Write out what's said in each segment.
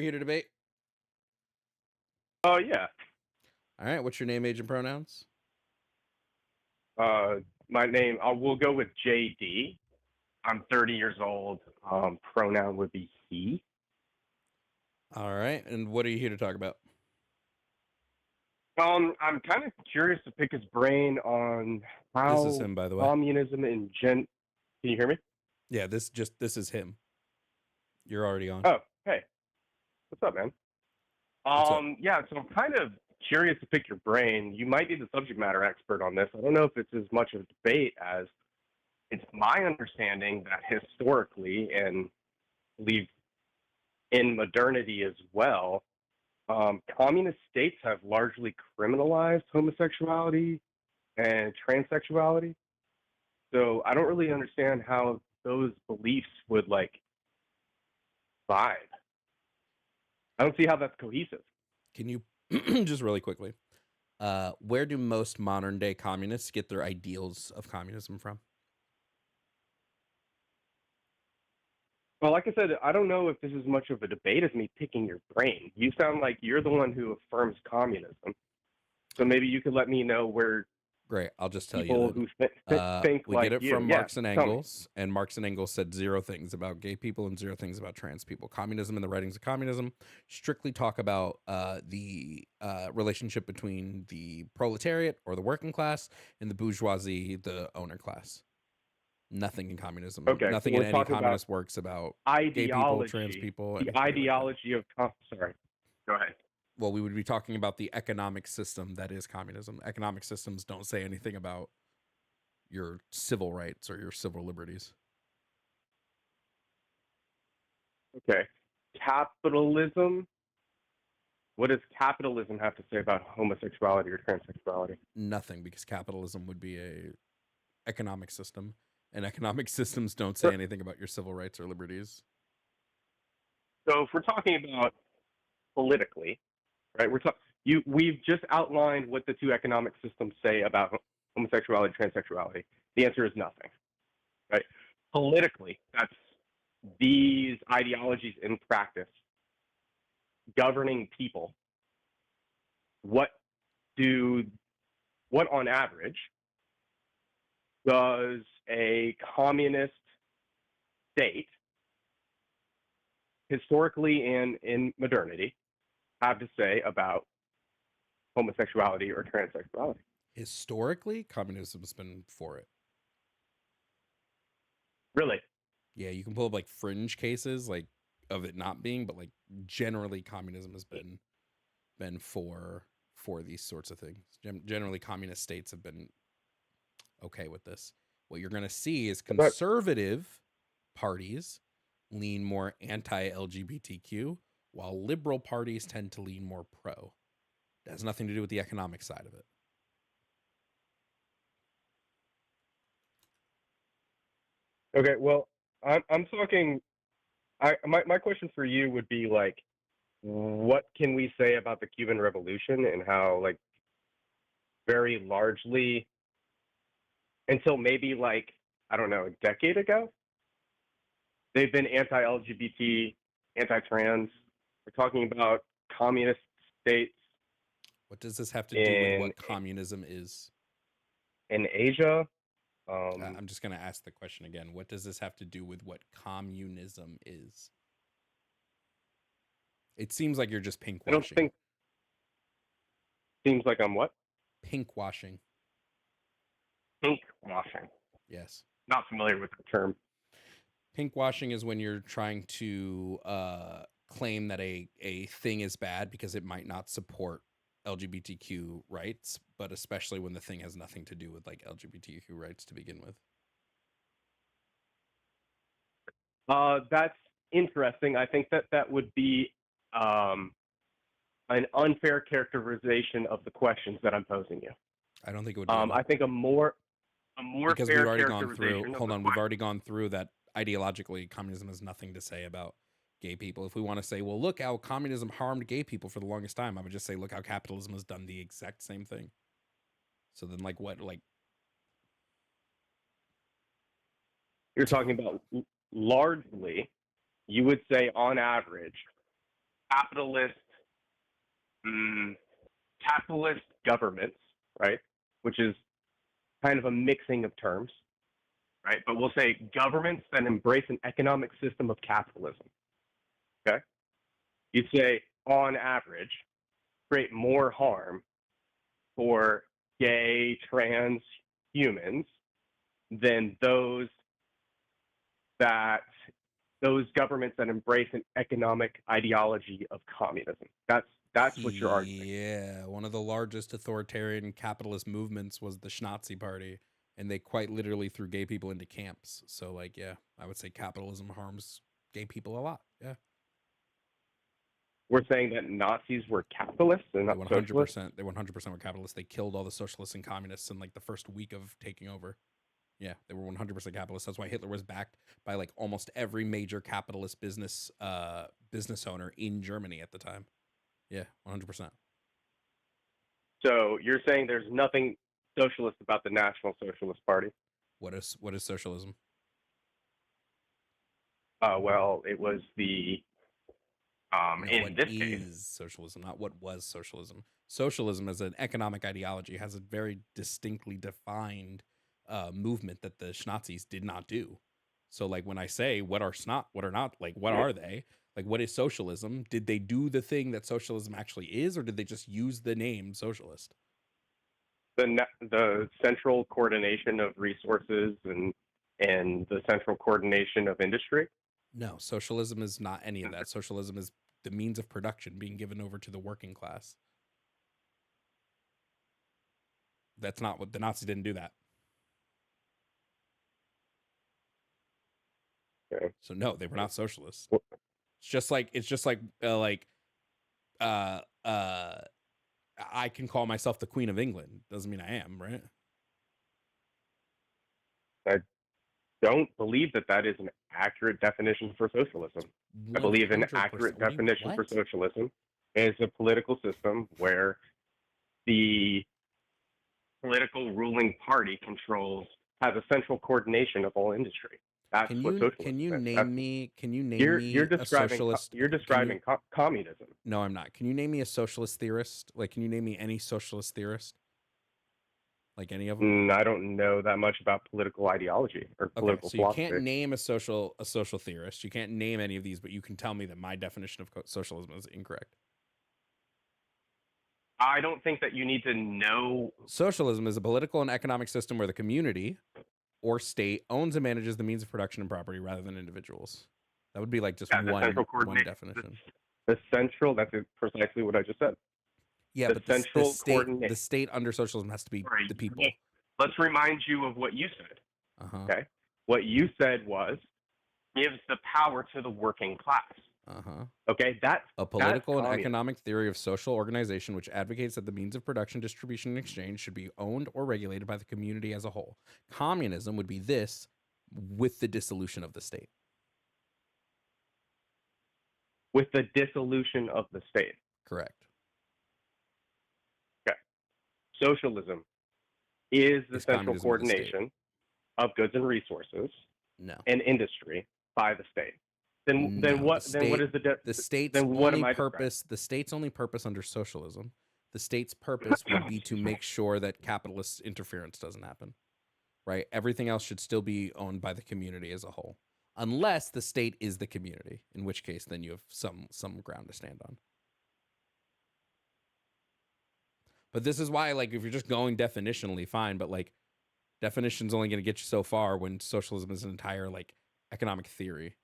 here to debate? Oh yeah. All right. What's your name, age, and pronouns? Uh, my name. We'll go with JD. I'm 30 years old. Pronoun would be he. All right. And what are you here to talk about? I'm kind of curious to pick his brain on This is how him, by the way. communism and Can you hear me? Yeah, this is him. You're already on. Oh, hey, what's up, man? What's up? Yeah. So I'm kind of curious to pick your brain. You might be the subject matter expert on this. I don't know if it's as much of a debate as it's my understanding that historically and believe in modernity as well, communist states have largely criminalized homosexuality and transsexuality. So I don't really understand how those beliefs would like vibe. I don't see how that's cohesive. Can you just really quickly? Where do most modern day communists get their ideals of communism from? Well, like I said, I don't know if this is much of a debate as me picking your brain. You sound like you're the one who affirms communism. So maybe you could let me know where Great. I'll just tell you people then. who think We get like it you. from Yeah, Marx and tell me. Engels, and Marx and Engels said zero things about gay people and zero things about trans people. Communism and the writings of communism strictly talk about the relationship between the proletariat or the working class and the bourgeoisie, the owner class. Nothing in communism, Okay, so nothing in we're any talking about communist works about gay people, trans ideology, people, the anything like that. ideology of sorry. Go ahead. Well, we would be talking about the economic system that is communism. Economic systems don't say anything about your civil rights or your civil liberties. Okay. Capitalism. What does capitalism have to say about homosexuality or transsexuality? Nothing, because capitalism would be a economic system, and economic systems don't say Sure. anything about your civil rights or liberties. So if we're talking about politically, right? We've just outlined what the two economic systems say about homosexuality, transsexuality. The answer is nothing, right? Politically, that's these ideologies in practice governing people. What do what on average does a communist state historically and in modernity have to say about homosexuality or transsexuality? Historically, communism's been for it. Really? Yeah, you can pull up like fringe cases like of it not being, but like generally communism has been for these sorts of things. Generally, communist states have been okay with this. What you're going to see is But conservative parties lean more anti LGBTQ, while liberal parties tend to lean more pro. It has nothing to do with the economic side of it. okay, well, I'm talking. My question for you would be like, what can we say about the Cuban Revolution and how like very largely until maybe like I don't know a decade ago they've been anti-LGBT, anti-trans. We're talking about communist states What does this have to do with in what communism is? Asia. I'm just going to ask the question again. What does this have to do with what communism is? It seems like you're just I don't pinkwashing. think seems like I'm what Pinkwashing. pink washing. Yes. Not familiar with the term. Pinkwashing is when you're trying to claim that a thing is bad because it might not support LGBTQ rights, but especially when the thing has nothing to do with like LGBTQ rights to begin with. That's interesting. I think that would be um, an unfair characterization of the questions that I'm posing you. I don't think it would be at I all, think a more because we've fair already gone through. characterization of Hold the on, we've question. already gone through that ideologically communism has nothing to say about gay people. If we want to say, well, look how communism harmed gay people for the longest time, I would just say, look how capitalism has done the exact same thing. So then, like, what, like, You're talking about largely, you would say on average, capitalist mm, capitalist governments, right? Which is kind of a mixing of terms, right? But we'll say governments that embrace an economic system of capitalism. Okay, you'd say on average create more harm for gay, trans humans than that those governments that embrace an economic ideology of communism. That's what you're arguing. Yeah, one of the largest authoritarian capitalist movements was the Nazi Party, and they quite literally threw gay people into camps. So, like, yeah, I would say capitalism harms gay people a lot. Yeah, We're saying that Nazis were capitalists and they not socialists. 100%. They 100% were capitalists. They killed all the socialists and communists in like the first week of taking over. Yeah, they were 100% capitalist. That's why Hitler was backed by like almost every major capitalist business owner in Germany at the time. Yeah, 100%. So you're saying there's nothing socialist about the National Socialist Party? What is socialism? Well, it was the No, in what this case. is socialism, not what was socialism. Socialism as an economic ideology has a very distinctly defined movement that the Nazis did not do. So, like, when I say what are not, like, what are they? Like, what is socialism? Did they do the thing that socialism actually is, or did they just use the name socialist? The central coordination of resources and the central coordination of industry. No, socialism is not any of that. Socialism is the means of production being given over to the working class. That's not what the Nazis didn't do that. Okay. So no, they were not socialists. It's just like uh uh I can call myself the Queen of England. Doesn't mean I am, right? I don't believe that is an accurate definition for socialism. I believe an 100%. accurate What do you- definition for what? socialism is a political system where the political ruling party has a central coordination of all industry. That's Can what you socialism can you is. name me You're a describing socialist? you're describing communism. No, I'm not. Can you name me a socialist theorist? Like, can you name me any socialist theorist? Like any of them? I don't know that much about political ideology or Okay, political so you can't philosophy. name a social theorist. You can't name any of these, but you can tell me that my definition of socialism is incorrect. I don't think that you need to know. Socialism is a political and economic system where the community or state owns and manages the means of production and property rather than individuals. That would be like just The central one coordination. definition. The central. That's precisely what I just said. Yeah, the but central the state under socialism has to be the people. Let's remind you of what you said. Uh-huh. Okay. What you said was gives the power to the working class. Uh-huh. Okay, that's a political and communism. economic theory of social organization which advocates that the means of production, distribution, and exchange should be owned or regulated by the community as a whole. Communism would be this with the dissolution of the state. With the dissolution of the state. Correct. Okay. Socialism is the It's central communism of the state. coordination of goods and resources No. and industry by the state. Then what is the state's only purpose? The state's only purpose under socialism, the state's purpose would be to make sure that capitalist interference doesn't happen. Right? Everything else should still be owned by the community as a whole, unless the state is the community, in which case then you have some ground to stand on. But this is why, like, if you're just going definitionally, fine, but like definition's only going to get you so far when socialism is an entire like economic theory.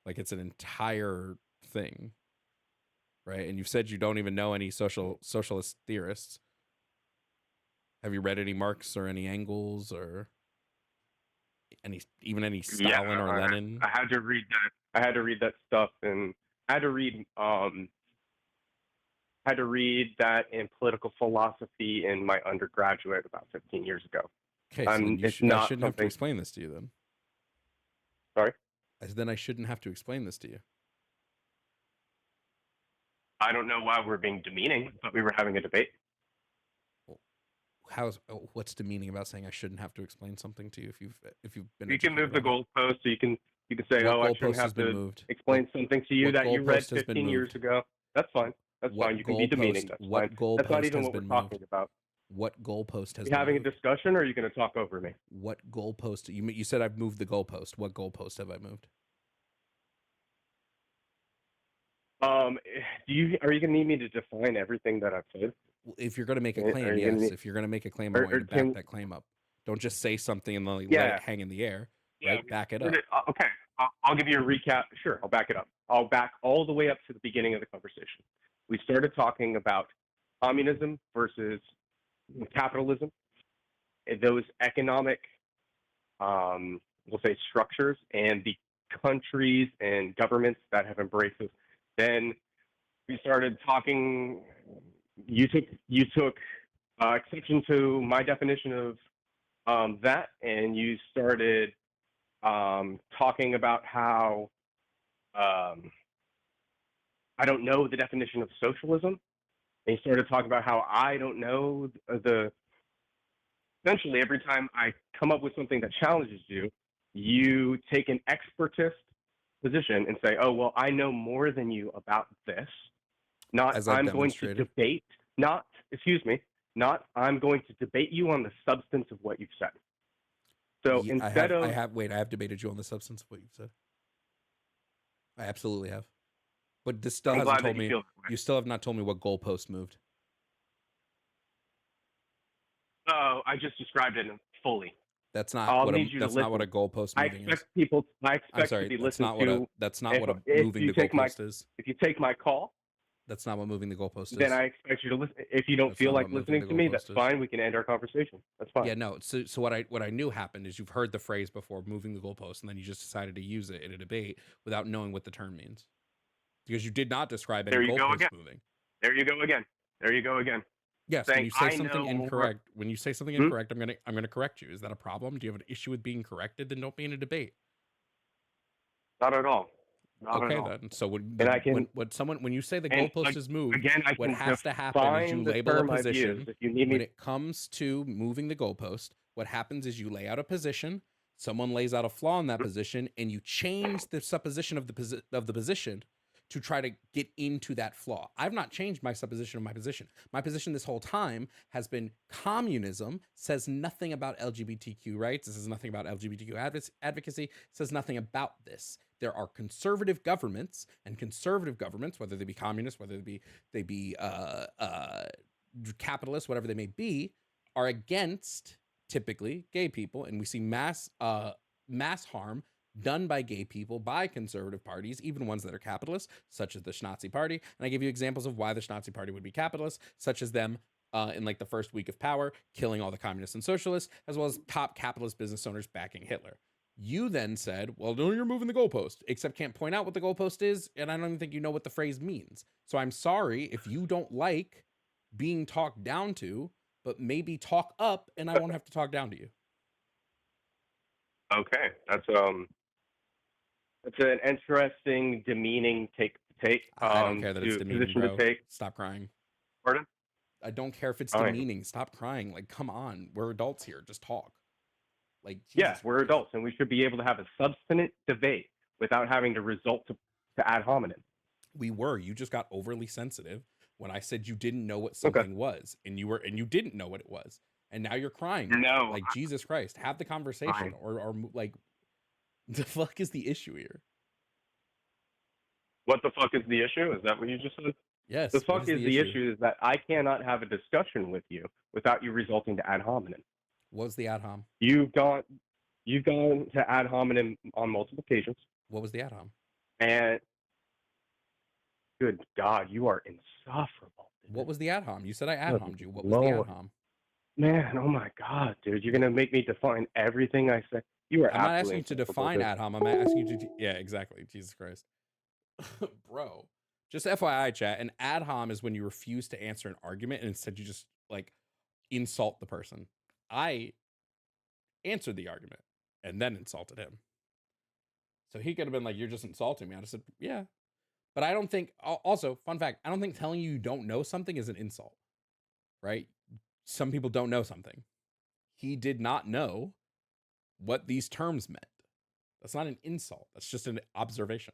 Like, it's an entire thing, right? And you've said you don't even know any socialist theorists. Have you read any Marx or any Engels or any Stalin or Lenin? I had to read that. I had to read that stuff, and I had to read that in political philosophy in my undergraduate about 15 years ago. Okay, so then I shouldn't have to explain this to you then. Sorry? Then I shouldn't have to explain this to you. I don't know why we're being demeaning, but we were having a debate. What's demeaning about saying I shouldn't have to explain something to you if you've been? You can move the goalpost, so you can You can say, What "Oh, I shouldn't goalpost has have been to moved? explain something to you What that you read goalpost has been 15 years moved? ago." That's fine. That's fine. What You can be demeaning. goalpost? That's fine. What That's not goalpost even has what we're been talking moved? about. What goalpost has You been having a moved? discussion, or are you going to talk over me? What goalpost? You said I've moved the goalpost. What goalpost have I moved? Are you going to need me to define everything that I've said? If you're going to make a Are claim, you going to yes. need, If you're going to make a claim, I want you or to back can, that claim up. Don't just say something and then let yeah, it hang in the air, yeah. right? Back it up. Okay, I'll give you a recap. Sure, I'll back it up. I'll back all the way up to the beginning of the conversation. We started talking about communism versus capitalism, and those economic, we'll say, structures, and the countries and governments that have embraced this. Then we started talking. You took exception to my definition of that, and you started talking about how I don't know the definition of socialism. And you started talking about how I don't know the. Essentially, every time I come up with something that challenges you, you take an expertist position and say, "Oh, well, I know more than you about this." Not As I've I'm going to demonstrated. debate. Not excuse me. Not I'm going to debate you on the substance of what you've said. So Yeah, instead of I have debated you on the substance of what you've said. I absolutely have. But this still I'm hasn't glad that told you me. feel that way. You still have not told me what goalpost moved. Oh, I just described it fully. That's not I'll what need you to a listen. goalpost I moving is. expect people. I I'm expect to sorry. be listened to. That's not If what a if moving you the take my goalpost is. if you take my call, That's not what moving the goalpost then is. I expect you to listen. If you don't That's feel not like what moving listening the to me, that's goalpost is. fine. We can end our conversation. That's fine. Yeah, no. So what I knew happened is you've heard the phrase before, moving the goalpost, and then you just decided to use it in a debate without knowing what the term means, because you did not describe any There you go goalpost again. moving. There you go again. There you go again. Yes, when Saying you say I something know more. incorrect, Hmm? I'm gonna correct you. Is that a problem? Do you have an issue with being corrected? Then don't be in a debate. Not at all. Not at Okay, all. then. So And I can. when you say the And goalpost is moved, again, I what can has to happen is you define the label a term I've position. used. If you need When me, it comes to moving the goalpost, what happens is you lay out a position, someone lays out a flaw in that position, and you change the supposition of the position to try to get into that flaw. I've not changed my supposition of my position. My position this whole time has been communism says nothing about LGBTQ rights. This says nothing about LGBTQ advocacy. Says nothing about this. There are conservative governments, and conservative governments, whether they be communist, whether they be capitalist, whatever they may be, are against typically gay people, and we see mass harm done by gay people by conservative parties, even ones that are capitalist, such as the Nazi Party. And I give you examples of why the Nazi Party would be capitalist, such as them in like the first week of power, killing all the communists and socialists, as well as top capitalist business owners backing Hitler. You then said, well, no, you're moving the goalpost, except can't point out what the goalpost is, and I don't even think you know what the phrase means. So I'm sorry if you don't like being talked down to, but maybe talk up and I won't have to talk down to you. okay. That's an interesting, demeaning I don't care that it's to demeaning, position to bro. take. Stop crying. Pardon? I don't care if it's Fine. demeaning. Stop crying. Like, come on. We're adults here. Just talk. Like, Yeah, Jesus we're Christ. adults, and we should be able to have a substantive debate without having to resort to ad hominem. We were. You just got overly sensitive when I said you didn't know what Okay. something was, and you didn't know what it was, and now you're crying. No. Like, Jesus Christ. Have the conversation, Fine. or like, the fuck is the issue here? What the fuck is the issue? Is that what you just said? Yes. The what fuck is the issue is that I cannot have a discussion with you without you resulting to ad hominem. What was the ad hom? You've gone to ad hominem on multiple occasions, What was the ad hom? and good God, you are insufferable. Dude. What was the ad hom? You said I ad homed you. What was Lord. the ad hom? Man, oh my God, dude, you're gonna make me define everything I say. You are I'm not absolutely asking you to insufferable, define dude. ad hom. I'm asking you to. Yeah, exactly. Jesus Christ. Bro. Just FYI, chat. An ad hom is when you refuse to answer an argument and instead you just like insult the person. I answered the argument and then insulted him. So he could have been like, you're just insulting me. I just said, yeah. But I don't think, also, fun fact, I don't think telling you don't know something is an insult, right? Some people don't know something. He did not know what these terms meant. That's not an insult. That's just an observation.